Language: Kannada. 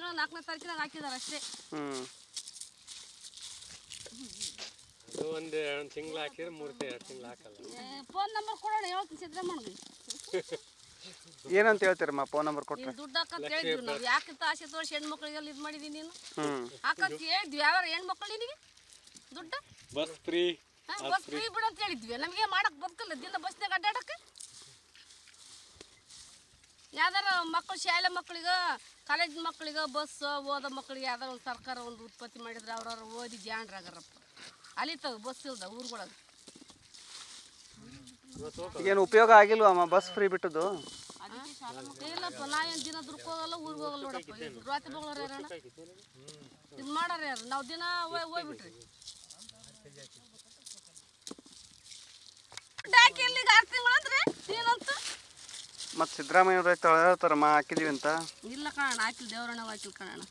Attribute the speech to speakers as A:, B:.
A: ತಿಂಗಳ 4ನೇ ತಾರೀಕಿನಾಗ ಹಾಕಿದಾರೆ ಅಷ್ಟೇ.
B: ಒಂದು ತಿಂಗಳು ಹಾಕಿದ್ರೆ 2 ತಿಂಗಳು ಹಾಕಲ್ಲ.
A: ಫೋನ್ ನಂಬರ್ ಕೊಡೋಣ, ಹೇಳ್ತೀನಿ ಸಿದ್ದರಾಮಣ್ಣಗೆ.
C: ಏನಂತ ಹೇಳ್ತೀರಮ್ಮ ಫೋನ್ ನಂಬರ್ ಕೊಟ್ಟರೆ?
A: ದುಡ್ಡು ಹಾಕಂತ ಹೇಳಿದ್ವಿ ನಾವು. ಯಾಕಿಂತ ಆಸೆ ತೋರಿಸಿ ಹೆಣ್ಮಕ್ಳಿಗೆಲ್ಲ ಇದು ಮಾಡಿದೀನಿ ನೀನು ಹಾಕಂತ ಹೇಳಿದ್ವಿ. ಯಾವ ಹೆಣ್ಮಕ್ಳು ನಿನಗೆ ದುಡ್ಡು
B: ಬಸ್ ಫ್ರೀ
A: ಬಿಡು ಅಂತ ಹೇಳಿದ್ವಿ. ನಮಗೆ ಮಾಡಕ್ ಬದುಕಲ್ಲ ದಿನ ಬಸ್ನಾಗ ಅಡ್ಡಾಡಕ್ಕೆ. ಯಾವ್ದಾರ ಮಕ್ಕಳು ಶಾಲೆ ಮಕ್ಕಳಿಗೆ ಕಾಲೇಜ್ ಮಕ್ಕಳಿಗೆ ಬಸ್ ಓದೋ ಮಕ್ಕಳಿಗೆ ಯಾವ್ದಾರ ಒಂದು ಸರ್ಕಾರ ಒಂದು ಉತ್ಪತ್ತಿ ಮಾಡಿದ್ರೆ ಅವ್ರವ್ರು ಓದಿ ಜಾಣರಾಗಾರಪ್ಪ. ಅಲಿತಾವ ಬಸ್ ಇಲ್ದ ಊರುಗಳಾಗ.
C: ಏನು ಉಪಯೋಗ ಆಗಿಲ್ವಮ್ಮ ಬಸ್ ಫ್ರೀ ಬಿಟ್ಟದ್ದು?
A: ಇಲ್ಲಪ್ಪ, ನಾ ಏನು ದಿನ ದುರ್ಕ್ ಹೋಗಲ್ಲ, ಊರಿಗೆ ಹೋಗಲ್ಲ ನೋಡಪ್ಪ. ರಾತ್ರಿ ಬಗಳವ್ರು ಯಾರಣ್ಣ ಇದು ಮಾಡಾರ ಯಾರು? ನಾವು ದಿನ ಹೋಗ್ಬಿಟ್ರಿ ಹಾಕಿ ಇಲ್ಲಿಗೆ 6 ತಿಂಗಳು ಅಂದ್ರೆ ಏನಂತ.
C: ಮತ್ತು ಸಿದ್ದರಾಮಯ್ಯವ್ರು ಹೇಳ್ತಾರಮ್ಮ ಹಾಕಿದೀವಿ ಅಂತ.
A: ಇಲ್ಲ ಕಣ, ಹಾಕಿಲ್ಲ, ದೇವರಣ್ಣ ಹಾಕಿಲ್ಲ ಕಣ.